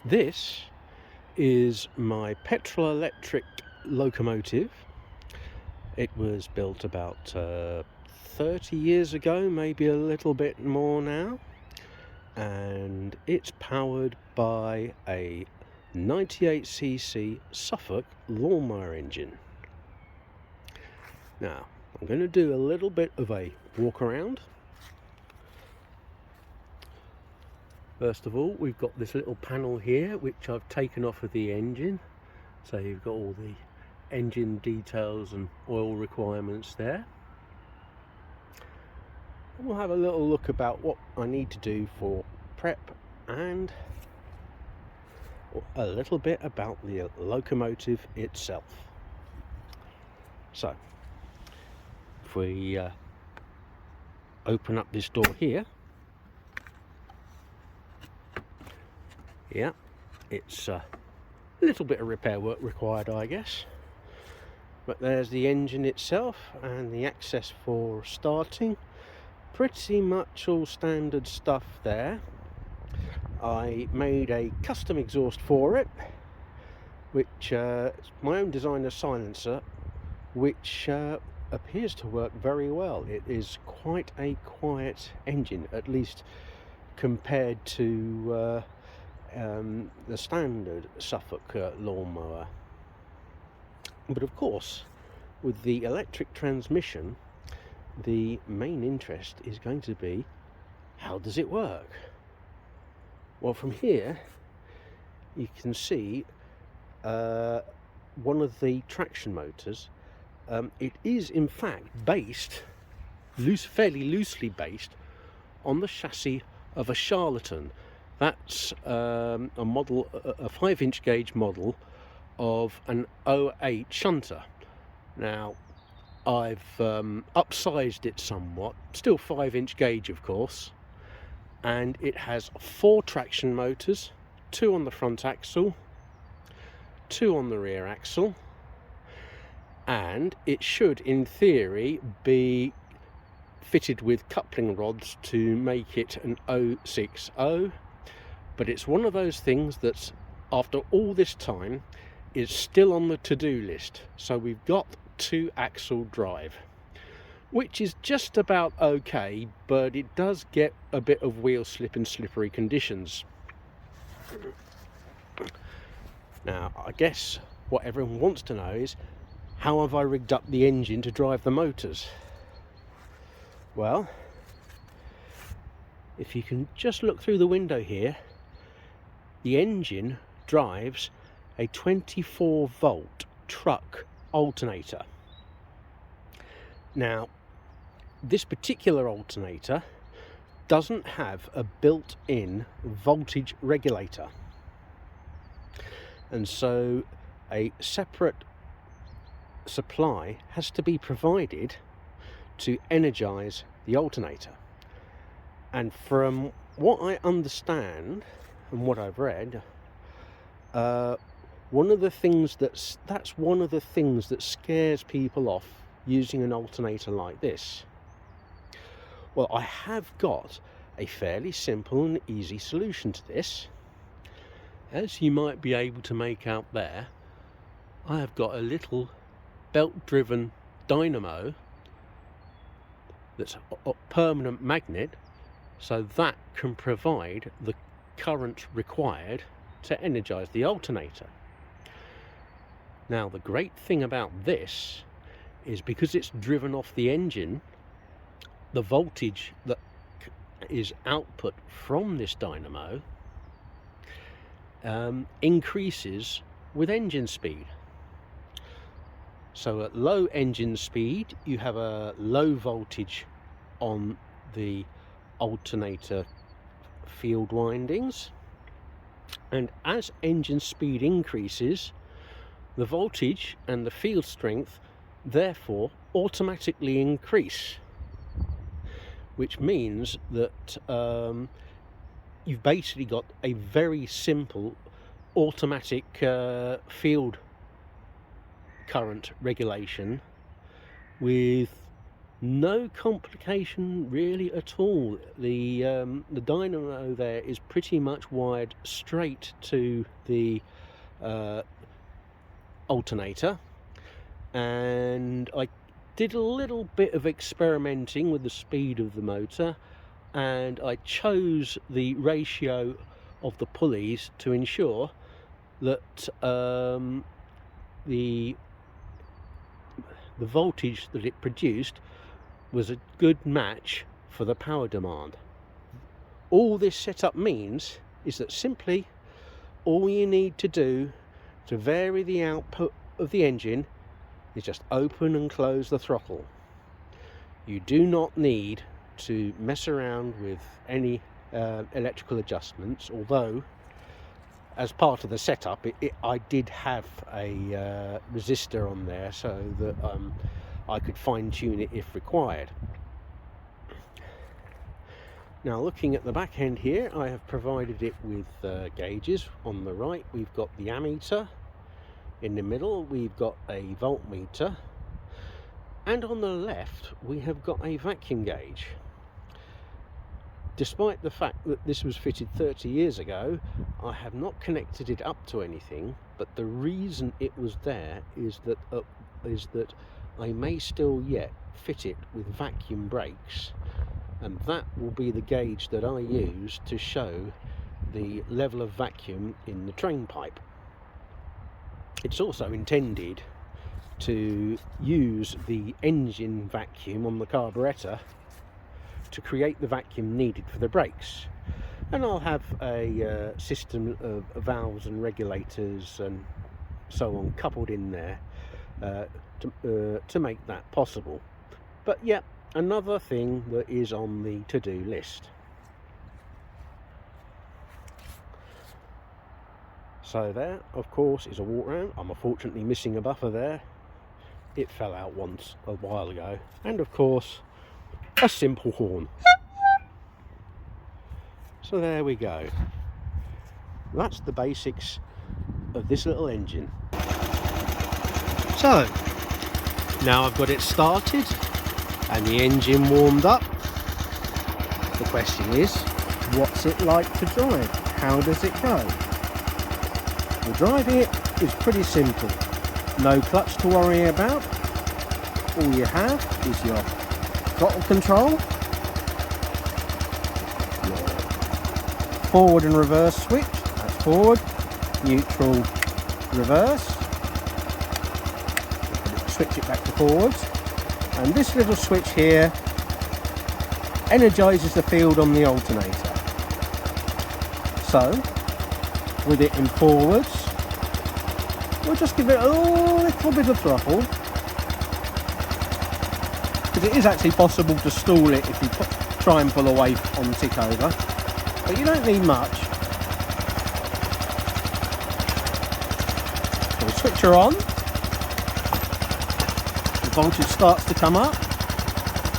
This is my petrol electric locomotive. It was built about 30 years ago, maybe a little bit more now, and it's powered by a 98cc Suffolk lawnmower engine. Now, I'm going to do a little bit of a walk around. First of all, we've got this little panel here which I've taken off of the engine, so you've got all the engine details and oil requirements there. And we'll have a little look about what I need to do for prep and a little bit about the locomotive itself. So if we open up this door here, yeah, it's a little bit of repair work required, I guess, but there's the engine itself and the access for starting. Pretty much all standard stuff there. I made a custom exhaust for it, which is my own designer silencer, which appears to work very well. It is quite a quiet engine, at least compared to the standard Suffolk lawnmower. But of course, with the electric transmission, the main interest is going to be, how does it work? Well, from here you can see one of the traction motors. It is in fact based, fairly loosely based, on the chassis of a Charlatan. That's a model, a 5-inch gauge model of an 08 shunter. Now, I've upsized it somewhat, still 5-inch gauge of course, and it has 4 traction motors, 2 on the front axle, 2 on the rear axle, and it should in theory be fitted with coupling rods to make it an 060. But it's one of those things that's, after all this time, is still on the to-do list. So we've got 2-axle drive, which is just about okay, but it does get a bit of wheel slip and slippery conditions. Now, I guess what everyone wants to know is, how have I rigged up the engine to drive the motors? Well, if you can just look through the window here, the engine drives a 24-volt truck alternator. Now, this particular alternator doesn't have a built-in voltage regulator, and so a separate supply has to be provided to energize the alternator. And from what I understand and what I've read, one of the things that's one of the things that scares people off using an alternator like this. Well, I have got a fairly simple and easy solution to this. As you might be able to make out there, I have got a little belt-driven dynamo that's a permanent magnet, so that can provide the current required to energize the alternator. Now, the great thing about this is, because it's driven off the engine, the voltage that is output from this dynamo increases with engine speed. So at low engine speed, you have a low voltage on the alternator field windings, and as engine speed increases, the voltage and the field strength therefore automatically increase, which means that you've basically got a very simple automatic field current regulation with No complication really at all. The dynamo there is pretty much wired straight to the alternator, and I did a little bit of experimenting with the speed of the motor, and I chose the ratio of the pulleys to ensure that the voltage that it produced was a good match for the power demand. All this setup means is that simply all you need to do to vary the output of the engine is just open and close the throttle. You do not need to mess around with any electrical adjustments, although as part of the setup I did have a resistor on there so that I could fine-tune it if required. Now, looking at the back end here, I have provided it with gauges. On the right we've got the ammeter, in the middle we've got a voltmeter, and on the left we have got a vacuum gauge. Despite the fact that this was fitted 30 years ago, I have not connected it up to anything, but the reason it was there is that I may still yet fit it with vacuum brakes, and that will be the gauge that I use to show the level of vacuum in the train pipe. It's also intended to use the engine vacuum on the carburettor to create the vacuum needed for the brakes, and I'll have a system of valves and regulators and so on coupled in there to make that possible. But yeah, another thing that is on the to-do list. So there, of course, is a walk round. I'm unfortunately missing a buffer there. It fell out once a while ago, and of course a simple horn. So there we go. That's the basics of this little engine. So now I've got it started and the engine warmed up. The question is, what's it like to drive? How does it go? The driving it is pretty simple. No clutch to worry about. All you have is your throttle control, your forward and reverse switch, that's forward, neutral, reverse, switch it back to forwards, and this little switch here energises the field on the alternator. So with it in forwards, we'll just give it a little bit of throttle, because it is actually possible to stall it if you try and pull away on tick over, but you don't need much. So we switch her on, the voltage starts to come up,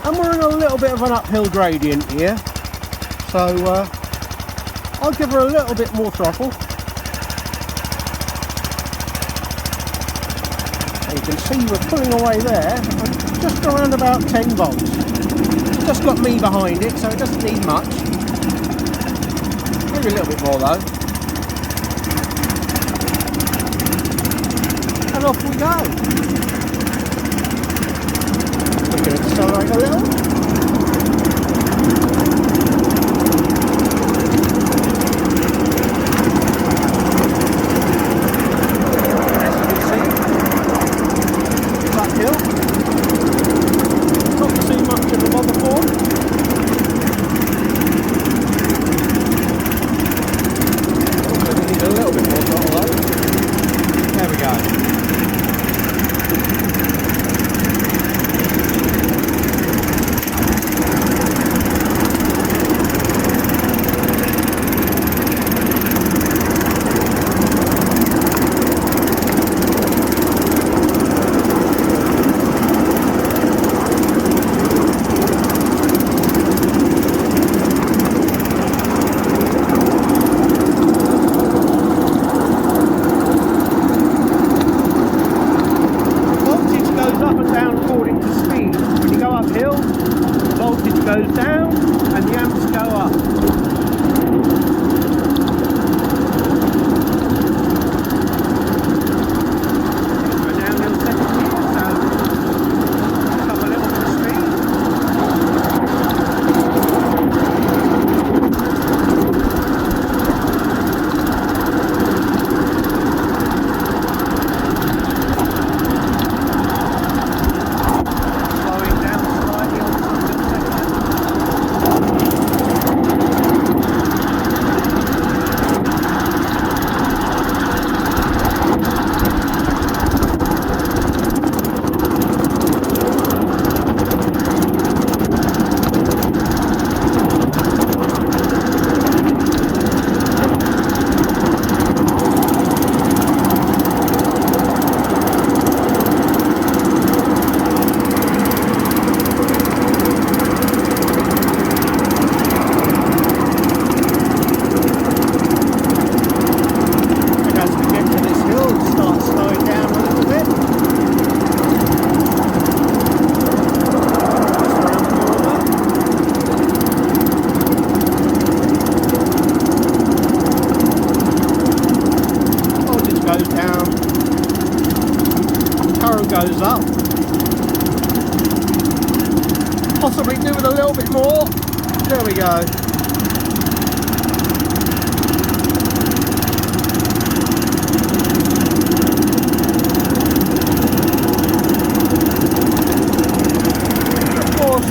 and we're in a little bit of an uphill gradient here, so I'll give her a little bit more throttle. You can see we're pulling away there, just around about 10 volts. It's just got me behind it, so it doesn't need much. Maybe a little bit more though. And off we go. We can accelerate a little. goes up. Possibly do with a little bit more. There we go. Of course,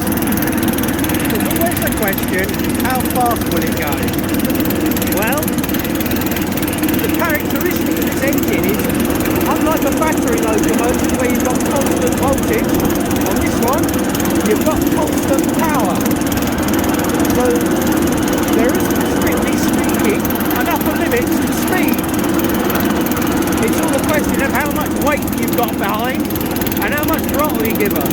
there's always the question, how fast will it go? Well, the characteristic of this engine is, unlike a battery locomotive where you've got constant voltage, on this one you've got constant power. So there isn't, strictly speaking, an upper limit to speed. It's all a question of how much weight you've got behind and how much throttle you give her.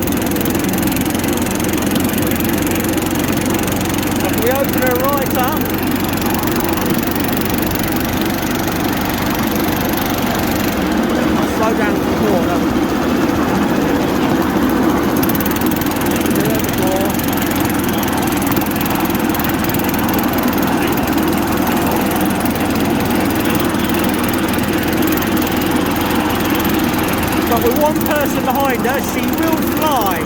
If we open her right up, slow down to the corner. There the door. But with one person behind her, she will fly.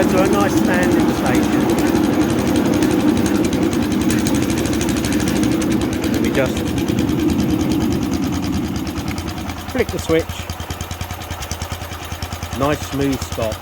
To a nice standing station. Let me just flick the switch. Nice smooth stop.